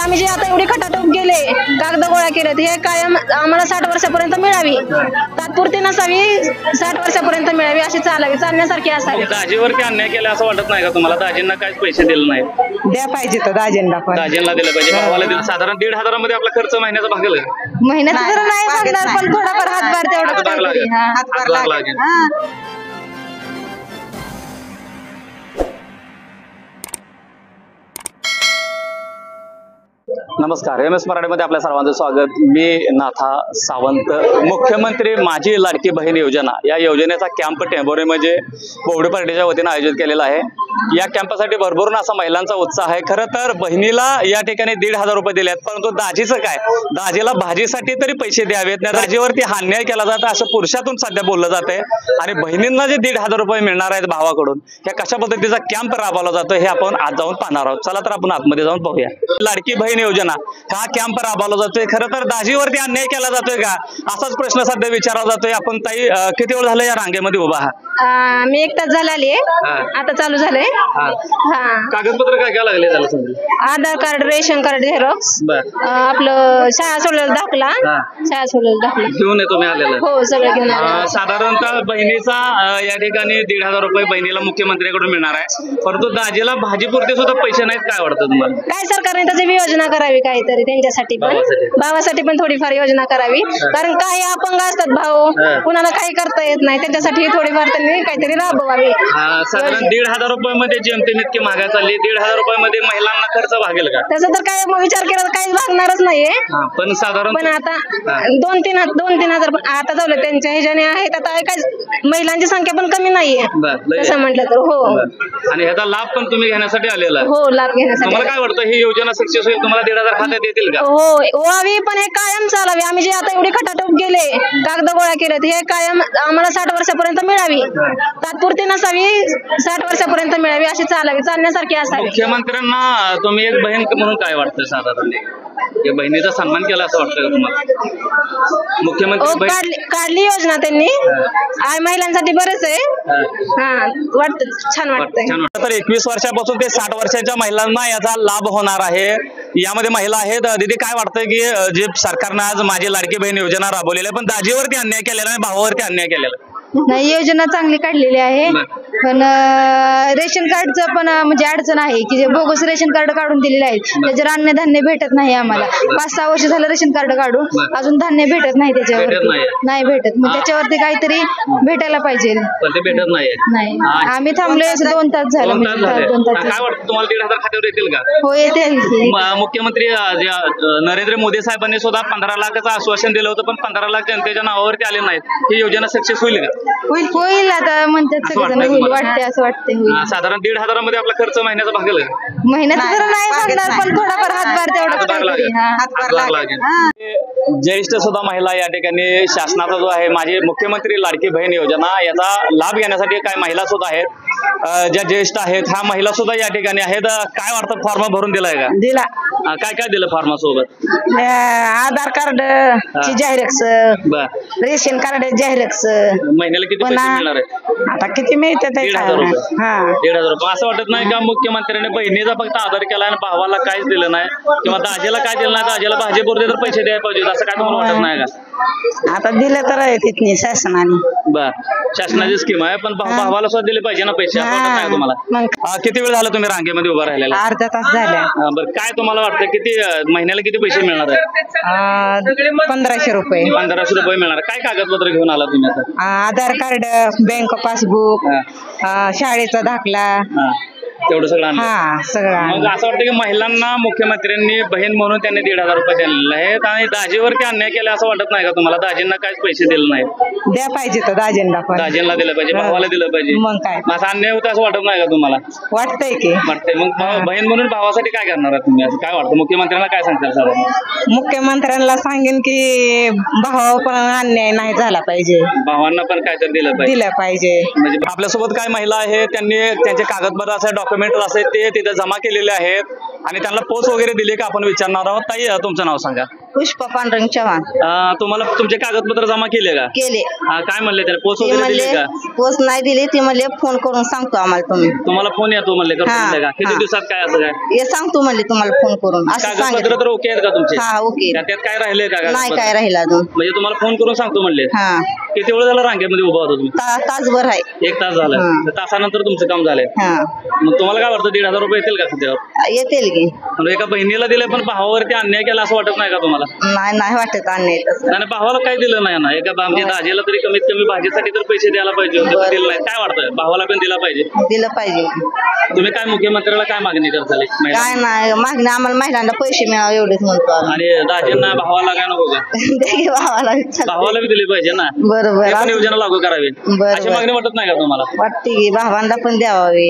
आम्ही जे आता एवढी खटाटोप गेले, कागद गोळा केलेत, हे कायम आम्हाला 60 वर्षापर्यंत मिळावी, तात्पुरती नसावी, 60 वर्षापर्यंत मिळावी, अशी चालण्यासारखी असावी. दाजीवरती अन्याय केला असं वाटत नाही का तुम्हाला? दाजींना काहीच पैसे दिले नाही? द्या पाहिजे तर दाजींना पण. दाजींना दिलं पाहिजे, भावाला दिलं. साधारण 1,500 मध्ये आपला खर्च महिन्याचा भागेल का? महिन्याचं तर नाही भागणार, पण थोडाफार हातभार तेवढं हातभार लागेल. नमस्कार, MS मराठीमध्ये आपल्या सर्वांचं स्वागत. मी नाथा सावंत. मुख्यमंत्री माझी लाडकी बहीण योजना या योजनेचा कॅम्प टेंभोर्णी म्हणजे बोवडे पार्टीच्या वतीने आयोजित केलेला आहे. या कॅम्पसाठी भरभरून असा महिलांचा उत्साह आहे. खरं तर बहिणीला या ठिकाणी 1,500 रुपये दिले आहेत, परंतु दाजीचं काय, दाजीला भाजीसाठी तरी पैसे द्यावेत, दाजीवरती हा अन्याय केला जातो असं पुरुषातून सध्या बोललं जाते. आणि बहिणींना जे 1,500 रुपये मिळणार आहेत भावाकडून, हे कशा पद्धतीचा कॅम्प राबवला जातो हे आपण आज जाऊन पाहणार आहोत. चला तर आपण आतमध्ये जाऊन पाहूया. लाडकी बहीण योजना हा कॅम्प राबवला जातोय. खरं तर दाजीवरती अन्याय केला जातोय का, असाच प्रश्न सध्या विचारला जातोय. आपण ताई किती वेळ झालं या रांगेमध्ये उभा आहात? मी 1 तास झाला आली, आता चालू झालंय. कागदपत्र काय काय लागले त्याला? आधार कार्ड, रेशन कार्ड, झेरॉक्स, आपलं शाळा सोडलेला दाखला, शाळा सोडलेला दाखला घेऊन येतो मी आलेला. हो, सगळं घेऊन. साधारणतः बहिणीचा या ठिकाणी 1,500 रुपये बहिणीला मुख्यमंत्र्यांकडून मिळणार आहे, परंतु दाजीला भाजीपुरते सुद्धा पैसे नाहीत. काय वाटतं तुम्हाला? काय सरकारने त्याची योजना करावी, काहीतरी त्यांच्यासाठी पण, भावासाठी पण थोडीफार योजना करावी. कारण काही अपंग असतात भाऊ, कुणाला काही करता येत नाही, त्यांच्यासाठी थोडीफार त्यांनी काहीतरी राबवावी. साधारण 1,500 रुपयामध्ये जेमतेम इतकी महागाई चालली, 1,500 रुपयामध्ये महिलांना खर्च भागेल का? त्याचा तर काय विचार केला तर काही भागणारच नाहीये. पण साधारण आता 2-3 हजार आता जाऊ त्यांच्या ह्याच्याने आहेत. आता काय महिलांची संख्या पण कमी नाहीये तसं म्हटलं तर. हो, आणि ह्याचा लाभ पण तुम्ही घेण्यासाठी आलेला? हो, लाभ घेण्यासाठी. तुम्हाला काय वाटतं ही योजना सक्सेस होईल? तुम्हाला 1,500 खात्यात येतील का? हो, व्हावी, पण हे कायम चालावी. आम्ही जे आता एवढी खटाटोप गेले, कागद गोळा केलेत, हे कायम आम्हाला 60 वर्षापर्यंत मिळावी, तात्पुरती नसावी, 60 वर्षापर्यंत मिळावी, अशी चालण्यासारखी असावी. मुख्यमंत्र्यांना तुम्ही एक बहीण म्हणून काय वाटतं? साधारण या बहिणीचा सन्मान केला असं वाटतं का तुम्हाला? मुख्यमंत्री काढली योजना त्यांनी, महिलांसाठी बरेच आहे. वाटतं, छान वाटतंय. तर 21 वर्षापासून ते 60 वर्षाच्या महिलांना याचा लाभ होणार आहे. यामध्ये महिला आहेत. दीदी, काय वाटतंय की जे सरकारनं आज माझी लाडकी बहीण योजना राबवलेली आहे, पण दाजीवरती अन्याय केलेला आहे, भावावरती अन्याय केलेला नाही? योजना चांगली काढलेली आहे, पण रेशन कार्डचं पण म्हणजे अडचण आहे की जे बोगस रेशन कार्ड काढून दिलेले आहेत, त्याच्यावर अन्नधान्य भेटत नाही आम्हाला. 5-6 वर्ष झालं रेशन कार्ड काढून, अजून धान्य भेटत नाही, त्याच्यावरती नाही भेटत. मग त्याच्यावरती काहीतरी भेटायला पाहिजे, पण ते भेटत नाही. आम्ही थांबलोय 2 तास झालं. 2 तास. काय वाटतं तुम्हाला? 1,500 खात्यावर येतील का? हो, येतील. मुख्यमंत्री नरेंद्र मोदी साहेबांनी सुद्धा 15 लाखाचं आश्वासन दिलं होतं, पण 15 लाख जनतेच्या नावावरती आले नाहीत. ही योजना सक्सेस होईल का? होईल आता म्हणतात सगळेजण, होईल वाटते, असं वाटते. साधारण 1,500 मध्ये आपला खर्च महिन्याचा भागेल का? महिन्याचं तर नाही भागणार, पण थोडाफार हातभार तेवढं लागेल. ज्येष्ठ सुद्धा महिला या ठिकाणी शासनाचा जो आहे माझी मुख्यमंत्री लाडकी बहीण योजना याचा लाभ घेण्यासाठी काही महिला सुद्धा आहेत, ज्या ज्येष्ठ आहेत, ह्या महिला सुद्धा या ठिकाणी आहेत. काय वाटतं, फॉर्म भरून दिलाय का? दिला. काय काय दिलं फॉर्मा सोबत? आधार कार्ड ची झेरॉक्स, रेशन कार्ड झेरॉक्स. महिन्याला किती पैसे मिळणार आहे? आता किती मिळतात? 1,500 रुपये. 1,500 रुपये. असं वाटत नाही का मुख्यमंत्र्यांनी बहिणीचा फक्त आधार केला आणि भावाला काहीच दिलं नाही, किंवा दाजीला काय दिलं नाही, दाजीला भाजीपुरते तर पैसे द्यायला पाहिजे, असं काय तुम्हाला वाटत नाही का? आता दिलं तर आहे तिथनी शासनाने. शासनाची स्कीम आहे, पण भावाला सुद्धा दिले पाहिजे ना पैसे. नाही तुम्हाला? किती वेळ झाला तुम्ही रांगेमध्ये उभा राहिलेला? अर्धा तास झाला. बरं, काय तुम्हाला वाटतं किती महिन्याला किती पैसे मिळणार आहे? 1500 रुपये. 1500 रुपये मिळणार. काय कागदपत्र घेऊन आला तुम्ही आता? आधार कार्ड, बँक पासबुक, शाळेचा दाखला, तेवढं सगळं आणलं. सगळं. मग असं वाटतं की महिलांना मुख्यमंत्र्यांनी बहीण म्हणून त्यांनी 1,500 रुपये दिलेले आहेत, आणि दाजीवरती अन्याय केला असं वाटत नाही का तुम्हाला? दाजींना काहीच पैसे दिले नाही. द्या पाहिजे तर दाजींना पण. दाजींना दिलं पाहिजे, भावाला दिलं पाहिजे. मग काय असं अन्याय होतं असं वाटत नाही का तुम्हाला? वाटतंय की वाटतंय. मग बहीण म्हणून भावासाठी काय करणार आहे तुम्ही? असं काय वाटतं? मुख्यमंत्र्यांना काय सांगताल सर? मुख्यमंत्र्यांना सांगेन की भावावर पण अन्याय नाही झाला पाहिजे, भावांना पण काहीतरी दिलं पाहिजे. म्हणजे आपल्यासोबत काय महिला आहेत, त्यांनी त्यांचे कागदपत्र असे डॉक्युमेंट असे ते तिथे जमा केलेले आहेत, आणि त्यांना पोच वगैरे दिली का आपण विचारणार आहोत. ताई, तुमचं नाव सांगा. पुष्पा पांडुरंग चव्हाण तुम्हाला तुमचे कागदपत्र जमा केले का? केले. काय म्हणले त्याला? पोस्ट ती वगैरे दिली म्हणले का? पोच नाही दिली, ती म्हणले फोन करून सांगतो आम्हाला तुम्ही. तुम्हाला फोन येतो म्हणले का? हा, म्हणले का? किती हा. दिवसात काय असं काय? हे सांगतो म्हणले तुम्हाला फोन करून असं कागदपत्र सांगितलं. तर ओके आहेत का तुमचे? हा ओके. त्यात काय राहिले का नाही कागदपत्र? काय राहिलं अजून. म्हणजे तुम्हाला फोन करून सांगतो म्हणले. हा किती वेळ झाला रांगेमध्ये उभा होता तुम्ही? तासभर आहे. 1 तास झाला. हा. तर तासानंतर तुमचं काम झालंय. हा मग तुम्हाला काय वाटतं 1,500 रुपये येतील का सध्यावर? येतील की. म्हणजे एका बहिणीला दिले पण भावावरती अन्याय केला असं वाटत नाही का तुम्हाला? नाही वाटत अन्याय तसं. आणि भावाला काय दिलं नाही ना? एका म्हणजे दाजीला तरी कमीत कमी भाजीसाठी तर पैसे द्यायला पाहिजे होते, पण दिलं नाही. काय वाटतं? भावाला पण दिला पाहिजे. दिलं पाहिजे. तुम्ही काय मुख्यमंत्र्याला काय मागणी करताल? काय नाही मागणी आम्हाला महिलांना पैसे मिळावे एवढेच म्हणतो आम्ही. आणि दाजींना भावाला काय नको का? दे की भावाला. भावाला बी दिली पाहिजे ना. बरोबर ते पण असं- योजना लागू करावी. बरोबर. अशी मागणी वाटत नाही का तुम्हाला? वाटते की भावांना पण द्यावे.